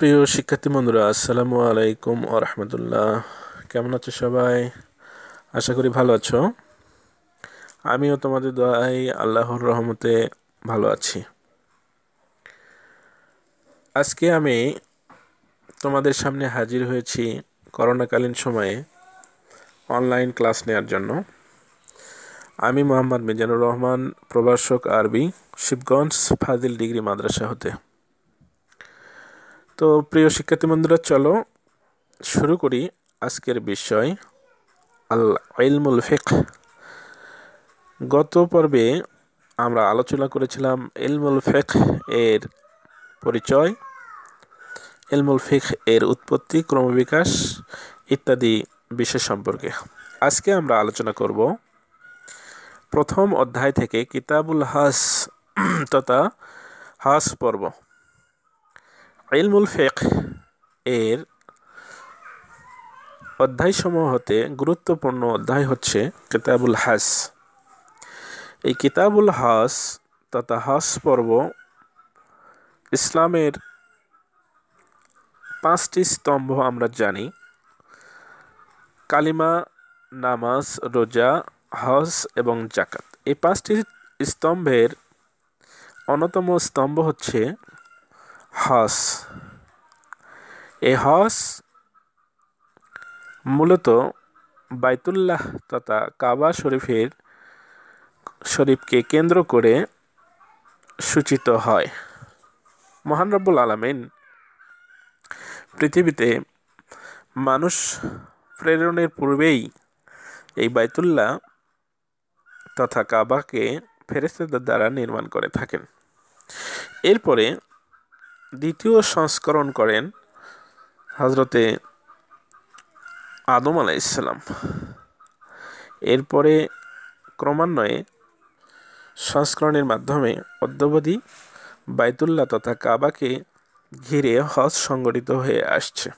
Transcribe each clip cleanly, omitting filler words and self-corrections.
প্রিয় শিক্ষার্থী বন্ধুরা, আসসালামু আলাইকুম ওয়া রাহমাতুল্লাহ। কেমন আছো সবাই? আশা করি ভালো আছো। আমিও তোমাদের দোয়ায় আল্লাহর রহমতে ভালো আছি। আজকে আমি তোমাদের সামনে হাজির হয়েছি করোনাকালীন সময়ে অনলাইন ক্লাস নেওয়ার জন্য। আমি মোহাম্মদ মিজানুর রহমান, প্রভাষক আরবি, শিবগঞ্জ ফাজিল ডিগ্রি মাদ্রাসা হতে। তো প্রিয় শিক্ষার্থী বন্ধুরা, চলো শুরু করি আজকের বিষয় আল ইলমুল ফিকহ। গত পর্বে আমরা আলোচনা করেছিলাম ইলমুল ফিকহ এর পরিচয়, ইলমুল ফিকহ এর উৎপত্তি, ক্রমবিকাশ ইত্যাদি বিষয় সম্পর্কে। আজকে আমরা আলোচনা করব প্রথম অধ্যায় থেকে কিতাবুল হাস তথা হাস পর্ব। ইলমুল ফিকহ এর অধ্যায়সমূহ হতে গুরুত্বপূর্ণ অধ্যায় হচ্ছে কিতাবুল হাস। এই কিতাবুল হাস তথা হাস পর্ব ইসলামের 5টি স্তম্ভ আমরা জানি: কালিমা, নামাজ, রোজা, হজ এবং জাকাত। এই 5টি স্তম্ভের অন্যতম স্তম্ভ হচ্ছে হজ। এই হজ মূলত বাইতুল্লাহ তথা কাবা শরীফকে কেন্দ্র করে সূচিত হয়। মহান রব্বুল আলামিন পৃথিবীতে মানুষ প্রেরণের পূর্বেই এই বাইতুল্লাহ তথা কাবাকে ফেরেশতাদের দ্বারা নির্মাণ করে থাকেন। এরপরে দ্বিতীয় সংস্করণ করেন হযরতে আদম আলাইহিসসালাম। এরপরে ক্রমান্বয়ে সংস্করণের মাধ্যমে অদ্যাবধি বাইতুল্লাহ তথা কাবাকে ঘিরে হজ সংগঠিত হয়ে আসছে।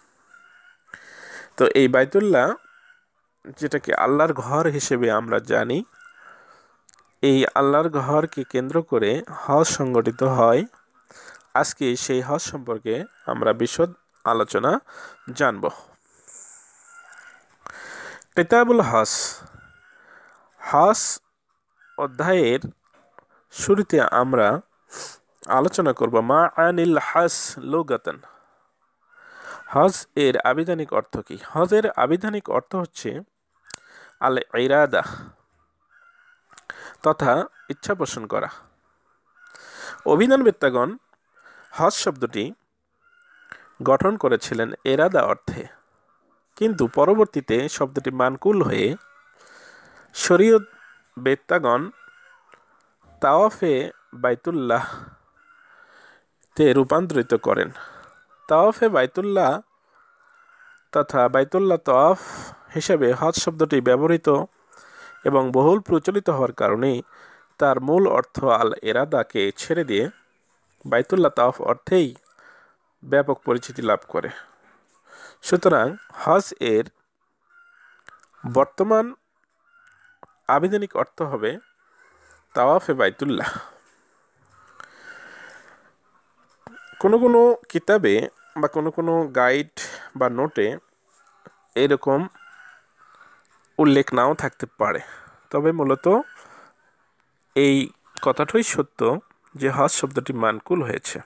তো এই বাইতুল্লাহ, যেটাকে আল্লাহর ঘর হিসেবে আমরা জানি, এই আল্লাহর ঘরকে কেন্দ্র করে হজ সংগঠিত হয়। আজকে সেই হজ সম্পর্কে আমরা বিশদ আলোচনা জানব। কিতাবুল হজ। হজ অধ্যায়ের শুরুতে আমরা আলোচনা করব মা আনিল হজ লুগাতান। হজ এর আবিধানিক অর্থ কি? হজের আবিধানিক অর্থ হচ্ছে আল ইরাদা তথা ইচ্ছা পোষণ করা। অভিধানবেত্তাগণ হজ শব্দটি গঠন করেছিলেন এরাদা অর্থে, কিন্তু পরবর্তীতে শব্দটি মানকুল হয়ে শরীয়ত বেত্তাগণ তাওয়াফে বাইতুল্লাহ তে রূপান্তরিত করেন। তাওয়াফে বাইতুল্লাহ তথা বাইতুল্লাহ তাওয়াফ হিসেবে হজ শব্দটি ব্যবহৃত এবং বহুল প্রচলিত হওয়ার কারণে তার মূল অর্থ আল এরাদাকে ছেড়ে দিয়ে বাইতুল্লাহ তাওয়াফ অর্থেই ব্যাপক পরিচিতি লাভ করে। সুতরাং হজ এর বর্তমান আবিধানিক অর্থ হবে তাওয়াফে বাইতুল্লাহ। কোনো কোনো কিতাবে বা কোনো গাইড বা নোটে এরকম উল্লেখ নাও থাকতে পারে, তবে মূলত এই কথাটাই সত্য যে হজ শব্দটি মানকুল হয়েছে।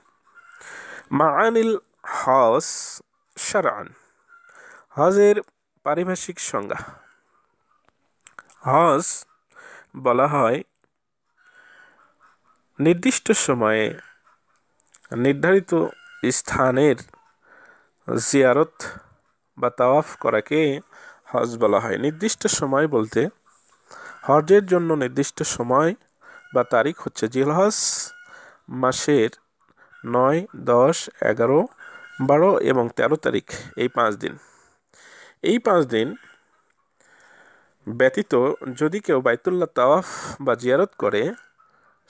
মাআনিল হজ শারআন। হজের পারিভাষিক সংজ্ঞা। হজ বলা হয় নির্দিষ্ট সময়ে নির্ধারিত স্থানের জিয়ারত বা তাওয়াফ করাকে হজ বলা হয়। নির্দিষ্ট সময় বলতে হজের জন্য নির্দিষ্ট সময় বা তারিখ হচ্ছে জিলহজ মাসের 9, 10, 11, 12 এবং 13 তারিখ, এই 5 দিন। এই 5 দিন ব্যতীত যদি কেউ বাইতুল্লাহ তাওয়াফ বা জিয়ারত করে,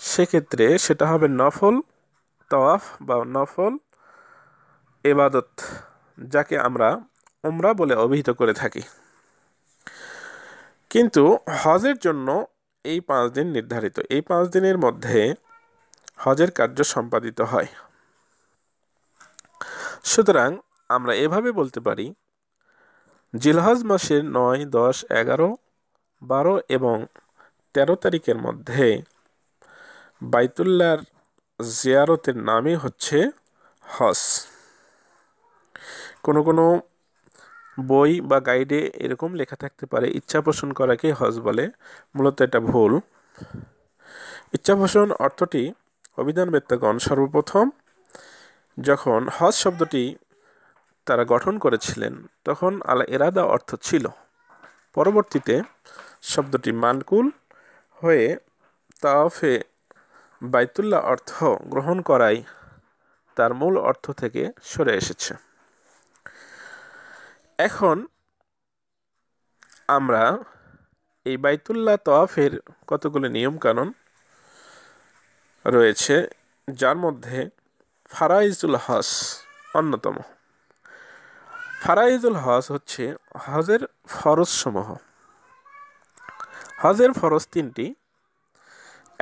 সেক্ষেত্রে সেটা হবে নফল তাওয়াফ বা নফল ইবাদত, যাকে আমরা উমরা বলে অভিহিত করে থাকি। কিন্তু হজের জন্য এই 5 দিন নির্ধারিত। এই 5 দিনের মধ্যে হজের কার্য সম্পাদিত হয়। সুতরাং আমরা এভাবে বলতে পারি, জিলহজ মাসের 9, 10, 11, 12 এবং 13 তারিখের মধ্যে বাইতুল্লাহর জিয়ারতের নামই হচ্ছে হজ। কোনো কোনো বই বা গাইডে এরকম লেখা থাকতে পারে ইচ্ছা পোষণ করাকে হজ বলে। মূলত এটা ভুল। ইচ্ছা পোষণ অর্থটি অভিধানবেত্তাগণ সর্বপ্রথম যখন হজ শব্দটি তারা গঠন করেছিলেন তখন আল ইরাদা অর্থ ছিল। পরবর্তীতে শব্দটি মানকুল হয়ে তাওয়াফে বাইতুল্লাহ অর্থ গ্রহণ করায় তার মূল অর্থ থেকে সরে এসেছে। এখন আমরা এই বাইতুল্লাহ তাওয়াফের কতগুলো নিয়মকানুন রয়েছে, যার মধ্যে ফারাইজুল হজ অন্যতম। ফারাইজুল হজ হচ্ছে হজের ফরজসমূহ। হজের ফরজ 3টি।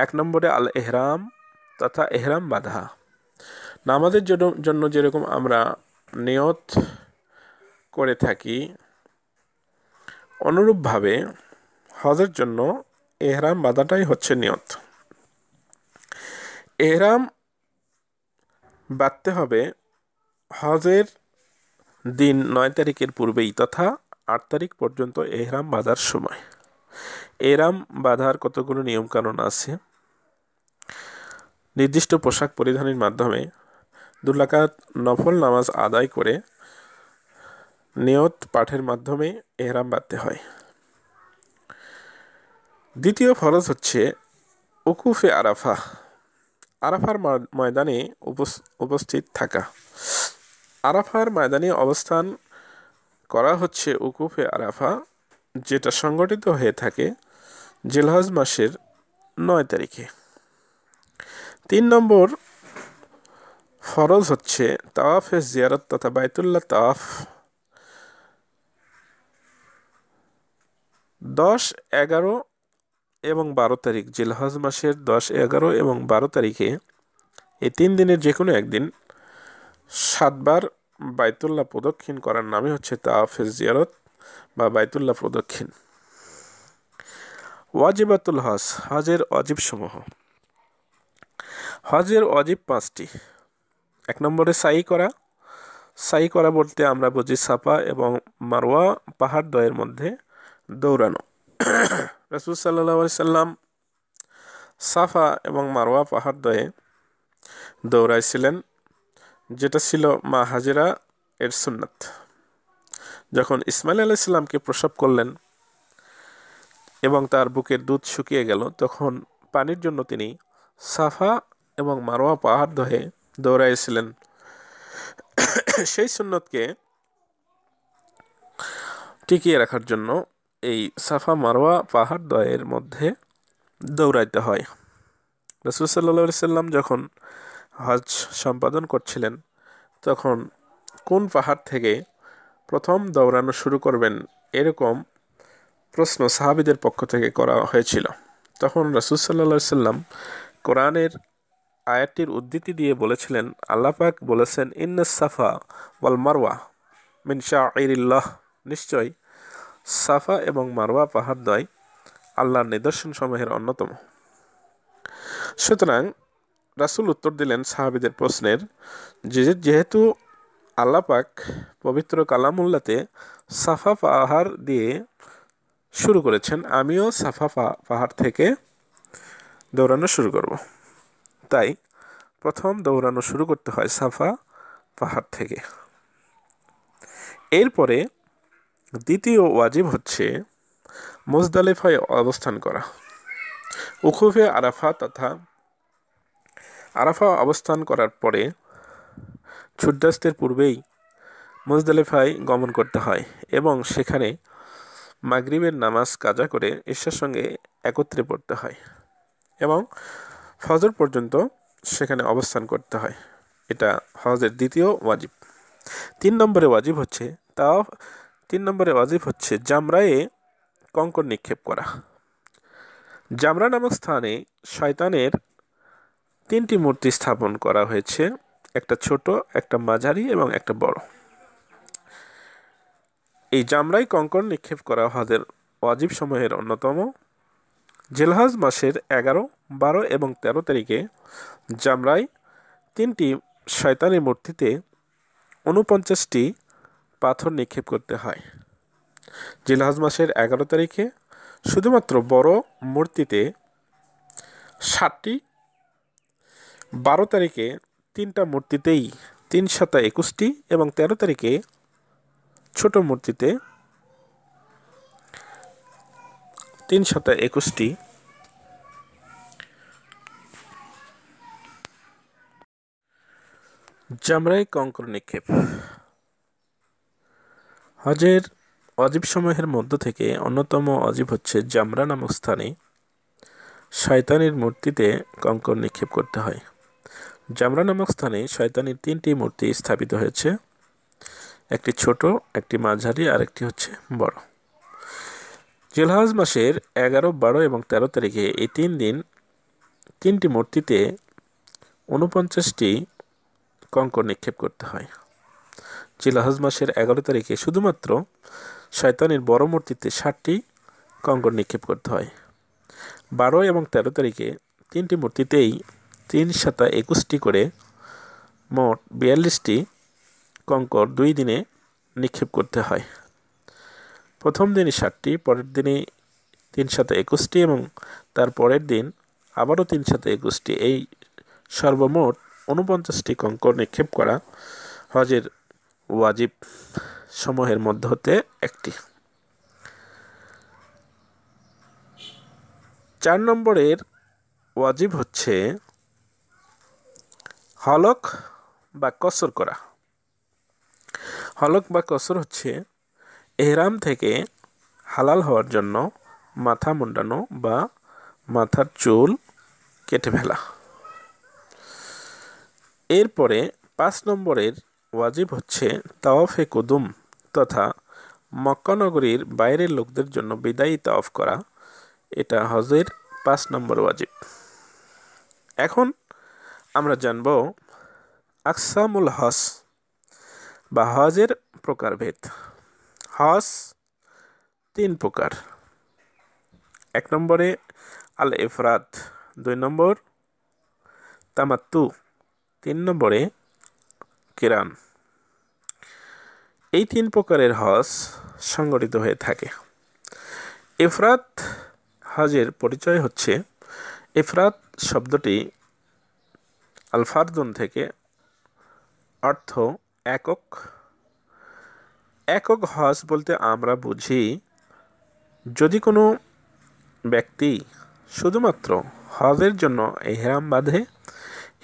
1 নম্বরে আল এহরাম তথা এহরাম বাঁধা। নামাজের জন্য যেরকম আমরা নিয়ত করে থাকি, অনুরূপভাবে হজের জন্য এহরাম বাঁধাটাই হচ্ছে নিয়ত। এহরাম বাঁধতে হবে হজের দিন 9 তারিখের পূর্বেই তথা 8 তারিখ পর্যন্ত এহরাম বাঁধার সময়। এহরাম বাঁধার কতগুলো নিয়মকানুন আছে। নির্দিষ্ট পোশাক পরিধানের মাধ্যমে 2 রাকাত নফল নামাজ আদায় করে নিয়ত পাঠের মাধ্যমে এহরাম বাঁধতে হয়। দ্বিতীয় ফরজ হচ্ছে উকুফে আরাফা, আরাফার ময়দানে উপস্থিত থাকা। আরাফার ময়দানে অবস্থান করা হচ্ছে উকুফে আরাফা, যেটা সংগঠিত হয়ে থাকে জিলহজ মাসের 9 তারিখে। 3 নম্বর ফরজ হচ্ছে তাওয়াফে জিয়ারত তথা বাইতুল্লাহ তাওয়াফ। 10, 11 এবং 12 তারিখ, জিলহজ মাসের 10, 11 এবং 12 তারিখে এই 3 দিনের যে কোনো একদিন 7 বার বাইতুল্লাহ প্রদক্ষিণ করার নামই হচ্ছে তাওয়াফে জিয়ারত বা বাইতুল্লাহ প্রদক্ষিণ। ওয়াজিবাতুল হজ, হজের অজিব সমূহ। হজের অজিব 5টি। 1 নম্বরে সাই করা। সাই করা বলতে আমরা বুঝি সাফা এবং মারওয়া পাহাড় দ্বয়ের মধ্যে দৌড়ানো। রাসূল সাল্লাল্লাহু আলাইহি সাল্লাম সাফা এবং মারওয়া পাহাড় দ্বয়ে দৌড়াইছিলেন, যেটা ছিল মা হাজেরা এর সুন্নাত। যখন ইসমাইল আলাইহিস সালামকে প্রসব করলেন এবং তার বুকের দুধ শুকিয়ে গেল, তখন পানির জন্য তিনি সাফা এবং মারওয়া পাহাড় দ্বয়ে দৌড়াইছিলেন। সেই সুন্নতকে টিকিয়ে রাখার জন্য এই সাফা মারওয়া পাহাড় দ্বয়ের মধ্যে দৌড়াইতে হয়। রাসূল সাল্লাল্লাহু আলাইহি সাল্লাম যখন হজ সম্পাদন করছিলেন তখন কোন পাহাড় থেকে প্রথম দৌড়ানো শুরু করবেন এরকম প্রশ্ন সাহাবীদের পক্ষ থেকে করা হয়েছিল। তখন রাসূল সাল্লাল্লাহু আলাইহি সাল্লাম কোরআনের আয়াতটির উদ্ধৃতি দিয়ে বলেছিলেন, আল্লাহ পাক বলেছেন, ইন্নাস সাফা ওয়াল মারওয়া মিন শাআইরিল্লাহ, নিশ্চয় সাফা এবং মারওয়া পাহাড় দ্বয় আল্লাহর নিদর্শন সমূহের অন্যতম। সুতরাং রাসূল উত্তর দিলেন সাহাবীদের প্রশ্নের, যেহেতু আল্লাহ পাক পবিত্র কালামুল্লাতে সাফা পাহাড় দিয়ে শুরু করেছেন, আমিও সাফা পাহাড় থেকে দৌড়ানো শুরু করব। তাই প্রথম দৌড়ানো শুরু করতে হয় সাফা পাহাড় থেকে। এরপরে দ্বিতীয় ওয়াজিব হচ্ছে মুজদালিফায় অবস্থান করা। উকুফে আরাফা তথা আরাফা অবস্থান করার পরে সূর্যাস্তের পূর্বেই মুজদালিফায় গমন করতে হয় এবং সেখানে মাগরিবের নামাজ কাজা করে ঈশার সঙ্গে একত্রে পড়তে হয় এবং ফজর পর্যন্ত সেখানে অবস্থান করতে হয়। এটা হজের দ্বিতীয় ওয়াজিব। 3 নম্বরে ওয়াজিব হচ্ছে তাওয়াফ। 3 নম্বরে ওয়াজিব হচ্ছে জামরায়ে কঙ্কর নিক্ষেপ করা। জামরা নামক স্থানে শয়তানের 3টি মূর্তি স্থাপন করা হয়েছে। একটা ছোট, একটা মাঝারি এবং একটা বড়। এই জামরাই কঙ্কর নিক্ষেপ করা হজের ওয়াজিব সমূহের অন্যতম। জিলহজ মাসের 11, 12 এবং 13 তারিখে জামরাই 3টি শয়তানি মূর্তিতে 49টি পাথর নিক্ষেপ করতে হয়। জিলহজ মাসের 11 তারিখে শুধুমাত্র বড় মূর্তিতে 7টি, 12 তারিখে 3টা মূর্তিতেই 321টি এবং 13 তারিখে ছোট মূর্তিতে 321টি জামরাই কঙ্কর নিক্ষেপ। হজের অজীব সমূহের মধ্য থেকে অন্যতম অজীব হচ্ছে জামরা নামক স্থানে শয়তানির মূর্তিতে কঙ্কর নিক্ষেপ করতে হয়। জামরা নামক স্থানে শয়তানির 3টি মূর্তি স্থাপিত হয়েছে, একটি ছোট, একটি মাঝারি আর একটি হচ্ছে বড়। জিলহজ মাসের 11, 12 এবং 13 তারিখে এই 3 দিন 3টি মূর্তিতে 49টি কঙ্কর নিক্ষেপ করতে হয়। জিলহজ মাসের 11 তারিখে শুধুমাত্র শয়তানের বড় মূর্তিতে 7টি কঙ্কর নিক্ষেপ করতে হয়। 12 এবং 13 তারিখে 3টি মূর্তিতেই 321টি করে মোট 42টি কঙ্কর 2 দিনে নিক্ষেপ করতে হয়। প্রথম দিনে 7টি, পরের দিনে 321টি এবং তার পরের দিন আবারও 321টি, এই সর্বমোট 49টি কঙ্কর নিক্ষেপ করা হজের ওয়াজিব সমূহের মধ্যে হতে একটি। 4 নম্বরের ওয়াজিব হচ্ছে হলক বা কসর করা। হলক বা কসর হচ্ছে এহরাম থেকে হালাল হওয়ার জন্য মাথা মুন্ডানো বা মাথার চুল কেটে ফেলা। এরপরে 5 নম্বরের ওয়াজিব হচ্ছে তাওয়াফে কুদুম তথা মক্কা নগরীর বাইরের লোকদের জন্য বিদায়ী তাওয়াফ করা। এটা হজের 5 নম্বর ওয়াজিব। এখন আমরা জানব আকসামুল হজ বা হজের প্রকারভেদ। হজ 3 প্রকার। 1 নম্বরে আল ইফরাদ, 2 নম্বর তামাত্তু, 3 নম্বরে কিরান। এই 3 প্রকারের হজ সংগঠিত হয়ে থাকে। ইফরাদ হজের পরিচয় হচ্ছে, ইফরাদ শব্দটি আল ফারদুন থেকে, অর্থ একক। একক হজ বলতে আমরা বুঝি যদি কোনো ব্যক্তি শুধুমাত্র হজের জন্য ইহরাম বাঁধে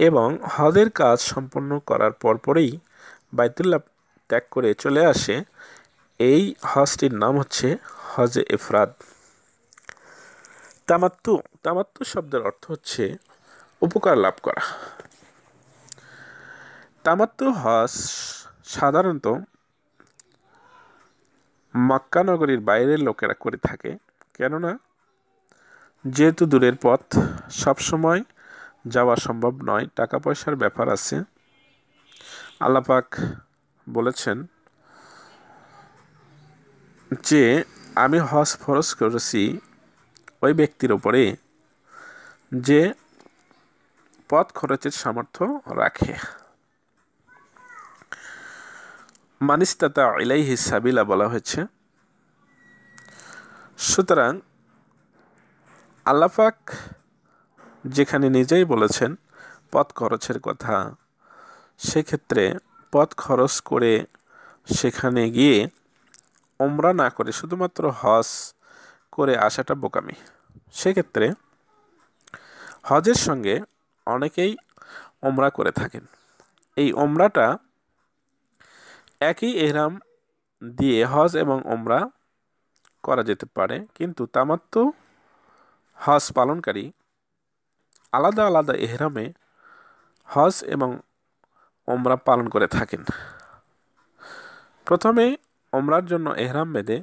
এবং হজের কাজ সম্পন্ন করার পরপরই বাইতুল্লাহ ত্যাগ করে চলে আসে, এই হজটির নাম হচ্ছে হজে ইফরাদ। তামাত্তু, তামাত্তু শব্দের অর্থ হচ্ছে উপকার লাভ করা। তামাত্তু হজ সাধারণত মক্কা নগরীর বাইরের লোকেরা করে থাকে, কেননা যেহেতু দূরের পথ সবসময় যাওয়া সম্ভব নয়, টাকা পয়সার ব্যাপার আছে। আল্লাহ পাক বলেছেন যে আমি হজ ফরজ করেছি ওই ব্যক্তির ওপরে যে পথ খরচের সামর্থ্য রাখে। মানিস্তাতা ইলাইহি সাবিলা বলা হয়েছে। সুতরাং আল্লাহ পাক যেখানে নিজেই বলেছেন পথ খরচের কথা, সেক্ষেত্রে পথ খরচ করে সেখানে গিয়ে ওমরা না করে শুধুমাত্র হজ করে আসাটা বোকামি। সেক্ষেত্রে হজের সঙ্গে অনেকেই ওমরা করে থাকেন। এই ওমরাটা একই ইহরাম দিয়ে হজ এবং ওমরা করা যেতে পারে, কিন্তু তামাত্তু হজ পালনকারী আলাদা আলাদা ইহরামে হজ এবং ওমরা পালন করে থাকেন। প্রথমে ওমরার জন্য ইহরাম বেঁধে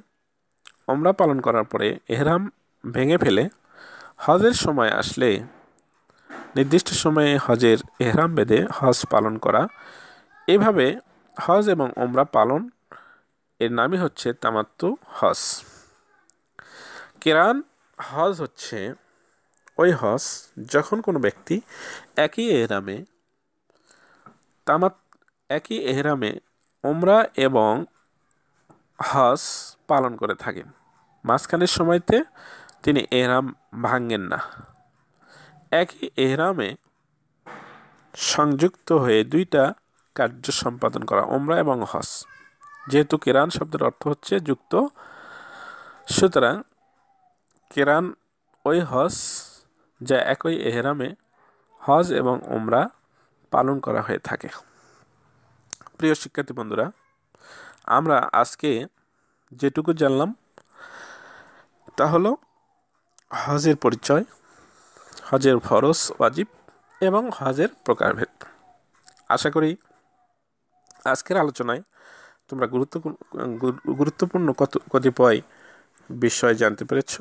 ওমরা পালন করার পরে ইহরাম ভেঙে ফেলে হজের সময় আসলে নির্দিষ্ট সময়ে হজের এহরাম বেঁধে হজ পালন করা। এভাবে হজ এবং ওমরা পালন এর নামই হচ্ছে তামাত্তু হজ। কিরান হজ হচ্ছে ওই হজ যখন কোনো ব্যক্তি একই এহরামে একই এহরামে ওমরা এবং হজ পালন করে থাকেন, মাঝখানের সময়তে তিনি এহরাম ভাঙেন না। একই এহরামে সংযুক্ত হয়ে দুইটা কার্য সম্পাদন করা, ওমরা এবং হজ। যেহেতু কিরান শব্দের অর্থ হচ্ছে যুক্ত, সুতরাং কিরান ওই হজ যা একই এহরামে হজ এবং ওমরা পালন করা হয়ে থাকে। প্রিয় শিক্ষার্থী বন্ধুরা, আমরা আজকে যেটুকু জানলাম তা হলো হজের পরিচয়, হজের ফরজ ওয়াজিব এবং হজের প্রকারভেদ। আশা করি আজকের আলোচনায় তোমরা গুরুত্বপূর্ণ কতিপয় বিষয় জানতে পেরেছ।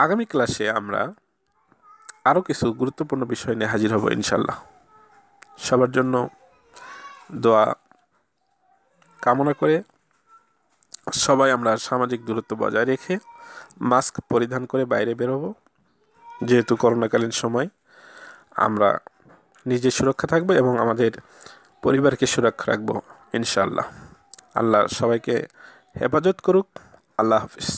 আগামী ক্লাসে আমরা আরও কিছু গুরুত্বপূর্ণ বিষয় নিয়ে হাজির হব ইনশাল্লাহ। সবার জন্য দোয়া কামনা করে সবাই আমরা সামাজিক দূরত্ব বজায় রেখে মাস্ক পরিধান করে বাইরে বেরোব। যেহেতু করোনাকালীন সময়, আমরা নিজের সুরক্ষা থাকবো এবং আমাদের পরিবারকে সুরক্ষা রাখবো ইনশাআল্লাহ। আল্লাহ সবাইকে হেফাজত করুক। আল্লাহ হাফিজ।